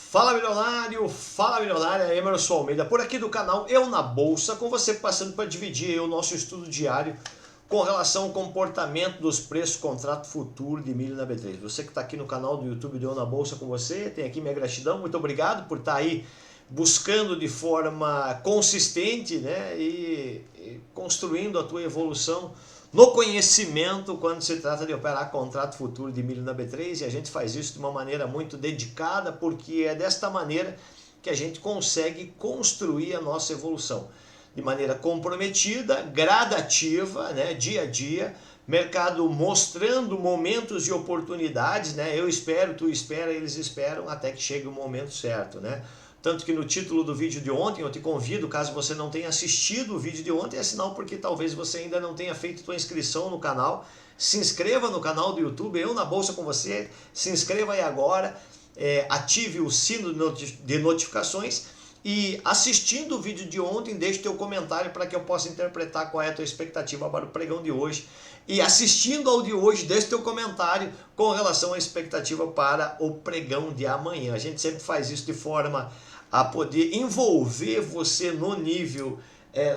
Fala milionário, fala milionária, Emerson Almeida, por aqui do canal Eu na Bolsa, com você passando para dividir o nosso estudo diário com relação ao comportamento dos preços do contrato futuro de milho na B3. Você que está aqui no canal do YouTube do Eu na Bolsa com você, tem aqui minha gratidão, muito obrigado por estar aí buscando de forma consistente, né, e construindo a tua evolução no conhecimento quando se trata de operar contrato futuro de milho na B3, e a gente faz isso de uma maneira muito dedicada, porque é desta maneira que a gente consegue construir a nossa evolução. De maneira comprometida, gradativa, né, dia a dia, mercado mostrando momentos e oportunidades, né, eu espero, tu espera, eles esperam, até que chegue o momento certo, né. Tanto que no título do vídeo de ontem, eu te convido, caso você não tenha assistido o vídeo de ontem, é sinal porque talvez você ainda não tenha feito sua inscrição no canal. Se inscreva no canal do YouTube, Eu na Bolsa com você, se inscreva aí agora, ative o sino de notificações e assistindo o vídeo de ontem, deixe teu comentário para que eu possa interpretar qual é a tua expectativa para o pregão de hoje. E assistindo ao de hoje, deixe teu comentário com relação à expectativa para o pregão de amanhã. A gente sempre faz isso de forma a poder envolver você no nível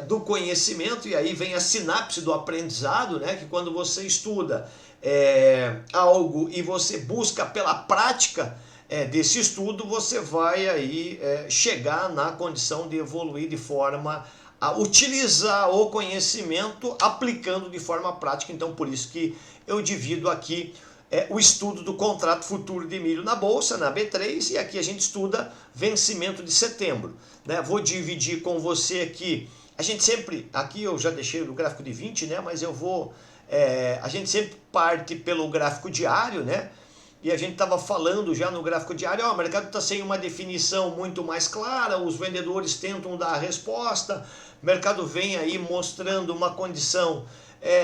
do conhecimento, e aí vem a sinapse do aprendizado, né? Que quando você estuda algo e você busca pela prática desse estudo, você vai aí chegar na condição de evoluir de forma a utilizar o conhecimento aplicando de forma prática. Então por isso que eu divido aqui o estudo do contrato futuro de milho na Bolsa, na B3, e aqui a gente estuda vencimento de setembro, né? Vou dividir com você aqui, a gente sempre, aqui eu já deixei o gráfico de 20, né? Mas eu vou, a gente sempre parte pelo gráfico diário, né? E a gente estava falando já no gráfico diário, o mercado está sem uma definição muito mais clara, os vendedores tentam dar a resposta, o mercado vem aí mostrando uma condição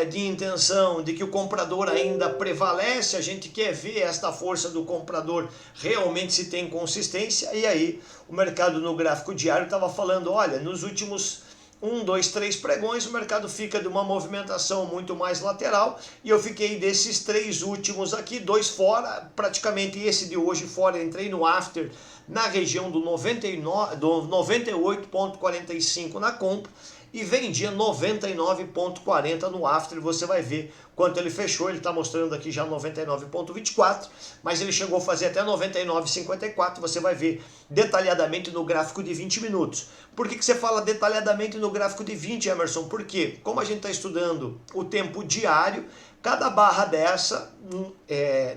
de intenção de que o comprador ainda prevalece, a gente quer ver esta força do comprador realmente se tem consistência, e aí o mercado no gráfico diário estava falando, olha, nos últimos 1, 2, 3 pregões, o mercado fica de uma movimentação muito mais lateral, e eu fiquei desses 3 últimos aqui, 2 fora, praticamente esse de hoje fora, entrei no after na região do 98,45 na compra, e vendia 99,40 no after. Você vai ver quanto ele fechou, ele está mostrando aqui já 99,24, mas ele chegou a fazer até 99,54, você vai ver detalhadamente no gráfico de 20 minutos. Por que você fala detalhadamente no gráfico de 20, Emerson? Porque como a gente está estudando o tempo diário, cada barra dessa,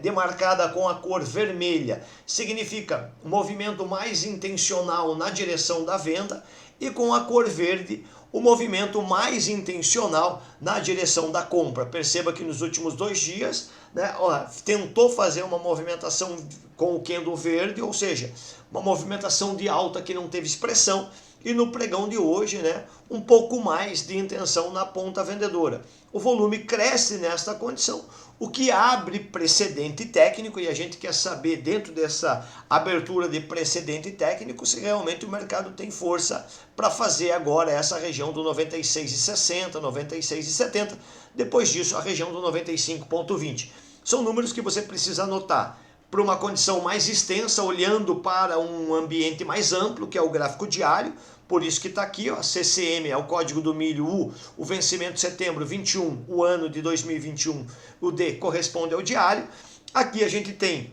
demarcada com a cor vermelha, significa um movimento mais intencional na direção da venda, e com a cor verde, o movimento mais intencional na direção da compra. Perceba que nos últimos 2 dias, né, tentou fazer uma movimentação com o candle verde, ou seja, uma movimentação de alta que não teve expressão, e no pregão de hoje, né, um pouco mais de intenção na ponta vendedora. O volume cresce nesta condição, o que abre precedente técnico, e a gente quer saber dentro dessa abertura de precedente técnico se realmente o mercado tem força para fazer agora essa região do 96,60, 96,70, depois disso a região do 95,20. São números que você precisa anotar para uma condição mais extensa, olhando para um ambiente mais amplo, que é o gráfico diário. Por isso que está aqui, ó, CCM é o código do milho, o vencimento de setembro 21, o ano de 2021, o D corresponde ao diário. Aqui a gente tem,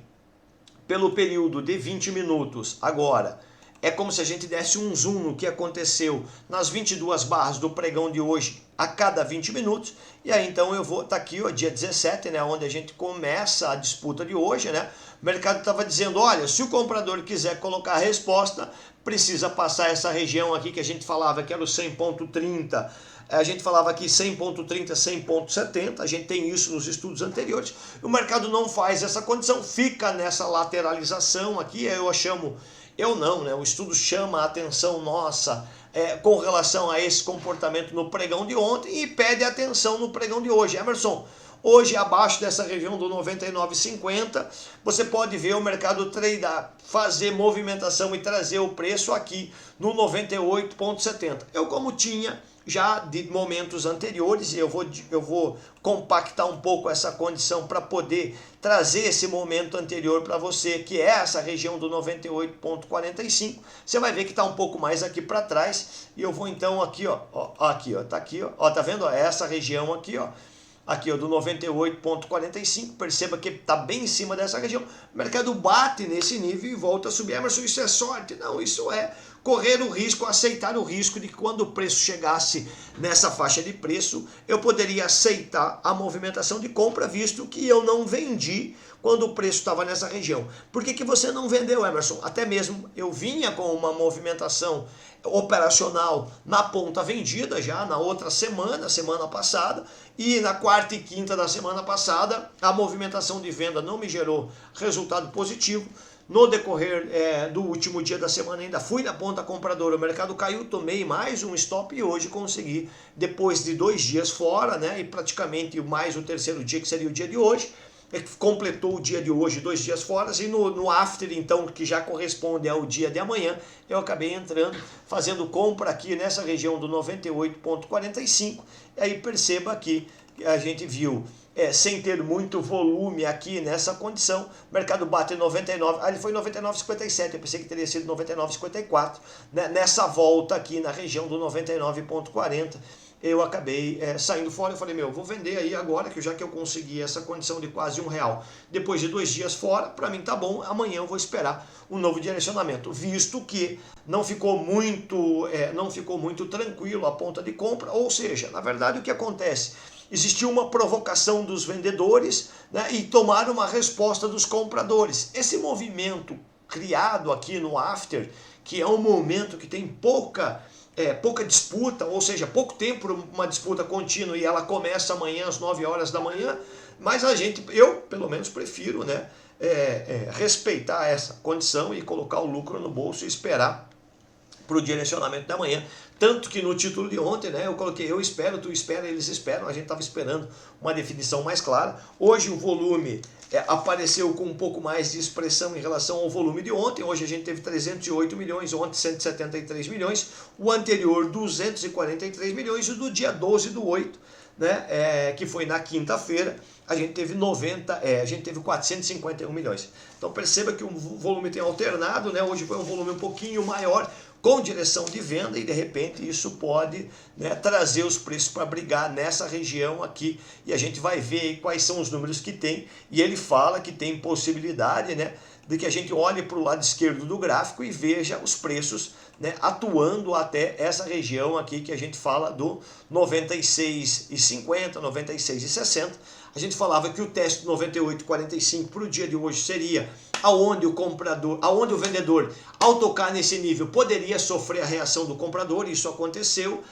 pelo período de 20 minutos, agora, é como se a gente desse um zoom no que aconteceu nas 22 barras do pregão de hoje a cada 20 minutos. E aí então eu vou, tá aqui, ó, dia 17, né, onde a gente começa a disputa de hoje, né? O mercado estava dizendo, olha, se o comprador quiser colocar a resposta, precisa passar essa região aqui que a gente falava que era o 100,30, a gente falava aqui 100,30, 100,70, a gente tem isso nos estudos anteriores. O mercado não faz essa condição, fica nessa lateralização aqui, eu chamo, eu não, né? O estudo chama a atenção nossa com relação a esse comportamento no pregão de ontem e pede atenção no pregão de hoje. Emerson, Hoje, abaixo dessa região do 99,50, você pode ver o mercado tradear, fazer movimentação e trazer o preço aqui no 98,70. Eu, como tinha já de momentos anteriores, e eu vou compactar um pouco essa condição para poder trazer esse momento anterior para você, que é essa região do 98,45. Você vai ver que está um pouco mais aqui para trás, e eu vou então aqui, ó, tá aqui, ó, tá vendo? Ó, essa região aqui, ó, aqui ó, do 98,45, perceba que está bem em cima dessa região, o mercado bate nesse nível e volta a subir. Emerson, isso é sorte? Não, isso é correr o risco, aceitar o risco de que quando o preço chegasse nessa faixa de preço, eu poderia aceitar a movimentação de compra, visto que eu não vendi quando o preço estava nessa região. Por que você não vendeu, Emerson? Até mesmo eu vinha com uma movimentação operacional na ponta vendida já na outra semana passada, e na quarta e quinta da semana passada a movimentação de venda não me gerou resultado positivo. No decorrer do último dia da semana ainda fui na ponta compradora, o mercado caiu, tomei mais um stop e hoje consegui, depois de 2 dias fora, né, e praticamente mais o terceiro dia, que seria o dia de hoje, completou o dia de hoje 2 dias fora, e no after, então, que já corresponde ao dia de amanhã, eu acabei entrando, fazendo compra aqui nessa região do 98,45, e aí perceba que a gente viu, sem ter muito volume aqui nessa condição, o mercado bate 99, ele foi 99,57, eu pensei que teria sido 99,54, né? Nessa volta aqui na região do 99,40, eu acabei saindo fora. Eu falei, meu, vou vender aí agora, que já que eu consegui essa condição de quase R$1, depois de 2 dias fora, para mim tá bom, amanhã eu vou esperar um novo direcionamento, visto que não ficou muito tranquilo a ponta de compra, ou seja, na verdade o que acontece? Existiu uma provocação dos vendedores, né, e tomaram uma resposta dos compradores. Esse movimento criado aqui no after, que é um momento que tem pouca disputa, ou seja, pouco tempo para uma disputa contínua, e ela começa amanhã às 9 horas da manhã, mas eu pelo menos prefiro, né, respeitar essa condição e colocar o lucro no bolso e esperar para o direcionamento da manhã. Tanto que no título de ontem, né, eu coloquei eu espero, tu espera, eles esperam, a gente estava esperando uma definição mais clara. Hoje o volume apareceu com um pouco mais de expressão em relação ao volume de ontem. Hoje a gente teve 308 milhões, ontem 173 milhões, o anterior 243 milhões, e do dia 12/8, né, que foi na quinta-feira, a gente teve 451 milhões. Então perceba que o volume tem alternado, né? Hoje foi um volume um pouquinho maior, com direção de venda, e de repente isso pode, né, trazer os preços para brigar nessa região aqui, e a gente vai ver aí quais são os números que tem, e ele fala que tem possibilidade, né, de que a gente olhe para o lado esquerdo do gráfico e veja os preços, né, atuando até essa região aqui que a gente fala do 96,50, 96,60. A gente falava que o teste do 98,45 para o dia de hoje seria aonde o vendedor, ao tocar nesse nível, poderia sofrer a reação do comprador. Isso aconteceu.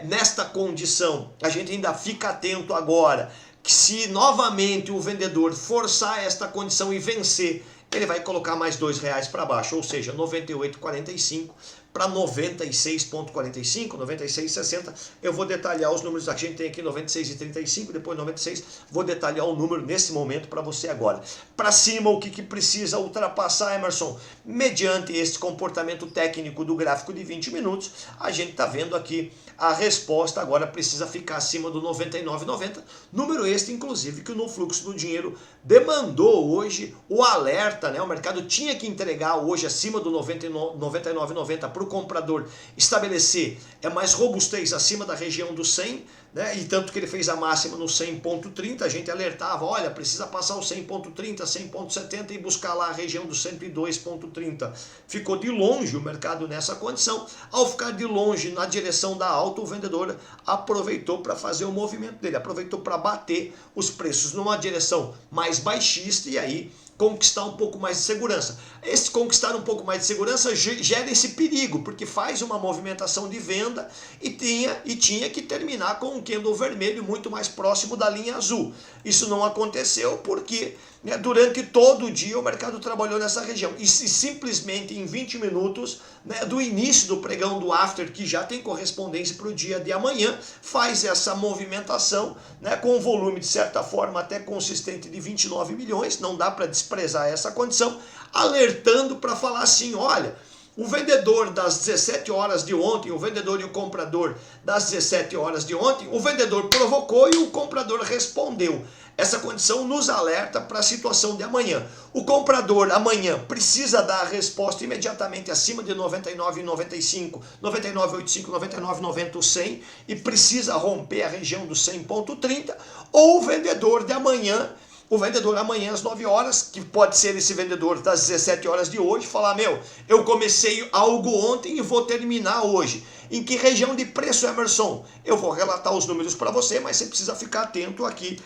Nesta condição, a gente ainda fica atento agora, que se novamente o vendedor forçar esta condição e vencer, ele vai colocar mais R$2 para baixo, ou seja, 98,45 para 96,45, 96,60. Eu vou detalhar os números, a gente tem aqui 96,35, depois 96, vou detalhar o número nesse momento para você agora. Para cima, o que precisa ultrapassar, Emerson? Mediante esse comportamento técnico do gráfico de 20 minutos, a gente está vendo aqui a resposta agora precisa ficar acima do 99,90, número este, inclusive, que no fluxo do dinheiro demandou hoje o alerta, né? O mercado tinha que entregar hoje acima do 99,90 para o comprador estabelecer mais robustez acima da região do 100, né? E tanto que ele fez a máxima no 100,30, a gente alertava, olha, precisa passar o 100,30, 100,70 e buscar lá a região do 102,30. Ficou de longe o mercado nessa condição. Ao ficar de longe na direção da alta, o vendedor aproveitou para fazer o movimento dele, aproveitou para bater os preços numa direção mais baixista, e aí conquistar um pouco mais de segurança. Esse conquistar um pouco mais de segurança gera esse perigo, porque faz uma movimentação de venda e tinha que terminar com um candle vermelho muito mais próximo da linha azul. Isso não aconteceu porque, né, durante todo o dia o mercado trabalhou nessa região e simplesmente em 20 minutos, né, do início do pregão do after, que já tem correspondência para o dia de amanhã, faz essa movimentação, né, com um volume de certa forma até consistente de 29 milhões, não dá para desprezar essa condição, alertando para falar assim, olha, o vendedor das 17 horas de ontem, o vendedor e o comprador das 17 horas de ontem, o vendedor provocou e o comprador respondeu. Essa condição nos alerta para a situação de amanhã. O comprador amanhã precisa dar a resposta imediatamente acima de 99,95, 99,85, 99,90, 100 e precisa romper a região do 100,30, ou o vendedor de amanhã, o vendedor amanhã às 9 horas, que pode ser esse vendedor das 17 horas de hoje, falar, meu, eu comecei algo ontem e vou terminar hoje. Em que região de preço, Emerson? Eu vou relatar os números para você, mas você precisa ficar atento aqui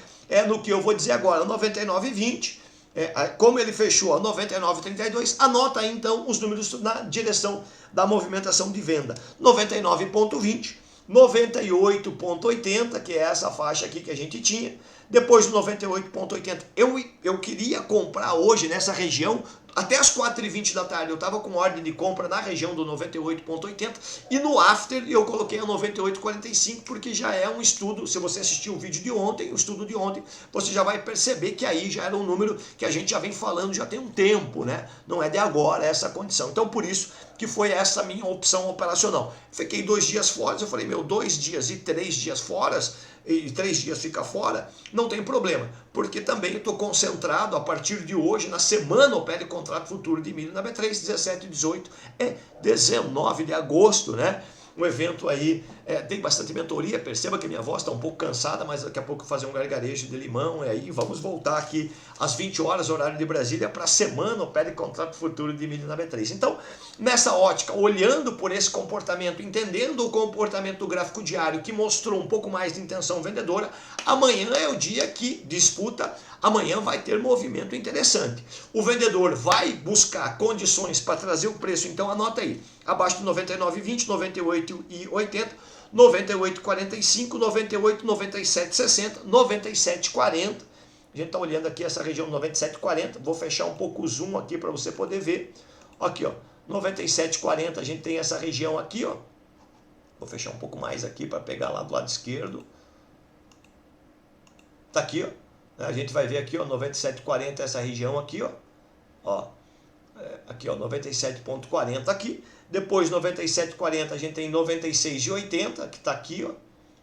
no que eu vou dizer agora, 99,20. Como ele fechou a 99,32, anota aí então os números na direção da movimentação de venda. 99,20, 98,80, que é essa faixa aqui que a gente tinha. Depois do 98,80, eu queria comprar hoje nessa região, até as 4h20 da tarde, eu estava com ordem de compra na região do 98,80 e no after eu coloquei a 98,45 porque já é um estudo, se você assistiu o vídeo de ontem, o estudo de ontem, você já vai perceber que aí já era um número que a gente já vem falando já tem um tempo, né? Não é de agora essa condição. Então por isso que foi essa minha opção operacional. Fiquei 2 dias fora, eu falei, meu, 2 dias e 3 dias fora, e 3 dias fica fora, não tem problema, porque também eu estou concentrado a partir de hoje, na semana opere contrato futuro de milho na B3, 17, 18 e 19 de agosto, né? Um evento aí, tem bastante mentoria, perceba que minha voz está um pouco cansada, mas daqui a pouco eu vou fazer um gargarejo de limão, e aí vamos voltar aqui às 20 horas, horário de Brasília, para a semana opere contrato futuro de milho na B3. Então, nessa ótica, olhando por esse comportamento, entendendo o comportamento do gráfico diário, que mostrou um pouco mais de intenção vendedora, amanhã é o dia que disputa, amanhã vai ter movimento interessante. O vendedor vai buscar condições para trazer o preço, então anota aí, abaixo de 99,20, 98,80, 98,45, 98, 97,60, 97,40. A gente está olhando aqui essa região 97,40. Vou fechar um pouco o zoom aqui para você poder ver. Aqui, ó, 97,40. A gente tem essa região aqui, ó. Vou fechar um pouco mais aqui para pegar lá do lado esquerdo. Tá aqui, ó. A gente vai ver aqui, ó, 97,40 essa região aqui, ó. Aqui, ó, 97,40 aqui. Depois 97,40 a gente tem 96,80, que está aqui, ó,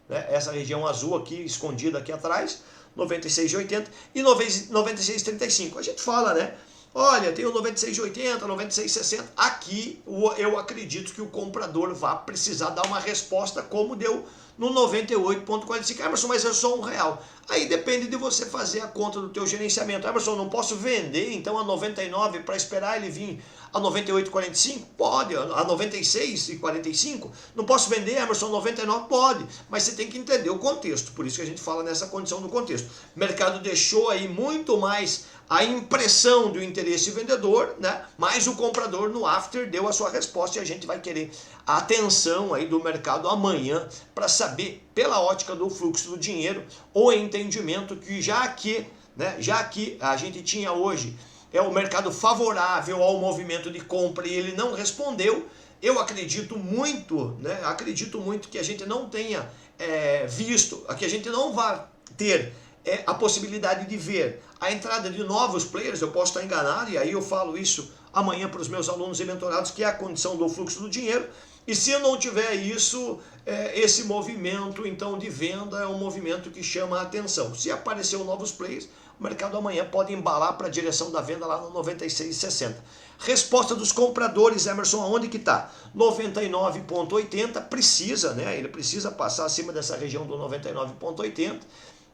né? Essa região azul aqui, escondida aqui atrás, 96,80 e 96,35. A gente fala, né? Olha, tem o 96,80, 96,60. Aqui eu acredito que o comprador vai precisar dar uma resposta como deu no 98,45. Emerson, mas é só R$1. Aí depende de você fazer a conta do teu gerenciamento. Emerson, não posso vender então a 99 para esperar ele vir a 98,45? Pode. A 96,45? Não posso vender, Emerson, 99? Pode. Mas você tem que entender o contexto. Por isso que a gente fala nessa condição do contexto. O mercado deixou aí muito mais a impressão do interesse vendedor, né? Mas o comprador no after deu a sua resposta e a gente vai querer a atenção aí do mercado amanhã para saber, pela ótica do fluxo do dinheiro, o entendimento que já que a gente tinha hoje o mercado favorável ao movimento de compra e ele não respondeu, eu acredito muito, né? Acredito muito que a gente não tenha visto, que a gente não vai ter a possibilidade de ver a entrada de novos players. Eu posso estar enganado, e aí eu falo isso amanhã para os meus alunos e mentorados, que é a condição do fluxo do dinheiro. E se eu não tiver isso, esse movimento então de venda é um movimento que chama a atenção. Se aparecer novos players, o mercado amanhã pode embalar para a direção da venda lá no 96,60. Resposta dos compradores, Emerson, aonde que está? 99,80, precisa, né? Ele precisa passar acima dessa região do 99,80.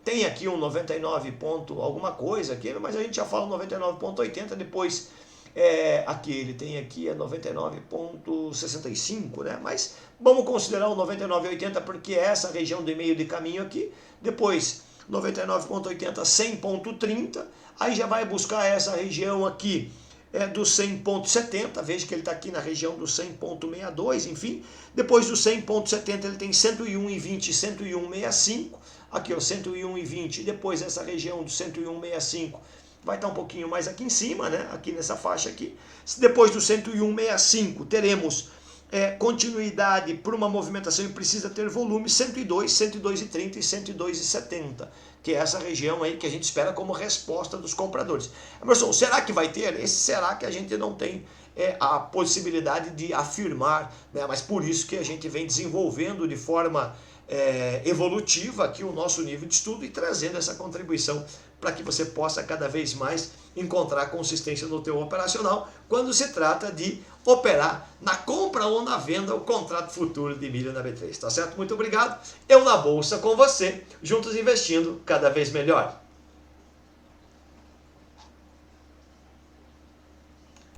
Tem aqui um 99 ponto alguma coisa aqui, mas a gente já fala 99,80, depois aqui ele tem aqui 99,65, né? Mas vamos considerar o 99,80 porque é essa região de meio de caminho aqui. Depois 99,80, 100,30. Aí já vai buscar essa região aqui do 100,70, veja que ele está aqui na região do 100,62, enfim. Depois do 100,70 ele tem 101,20, 101,65, aqui ó, 101,20, depois essa região do 101,65 vai estar um pouquinho mais aqui em cima, né? Aqui nessa faixa aqui. Depois do 101,65 teremos continuidade por uma movimentação e precisa ter volume 102, 102,30 e 102,70, que é essa região aí que a gente espera como resposta dos compradores. Emerson, será que vai ter? Esse será que a gente não tem a possibilidade de afirmar, né? Mas por isso que a gente vem desenvolvendo de forma evolutiva aqui o nosso nível de estudo e trazendo essa contribuição para que você possa cada vez mais encontrar consistência no teu operacional quando se trata de operar na compra ou na venda o contrato futuro de milho na B3, tá certo? Muito obrigado. Eu na Bolsa com você, juntos investindo cada vez melhor.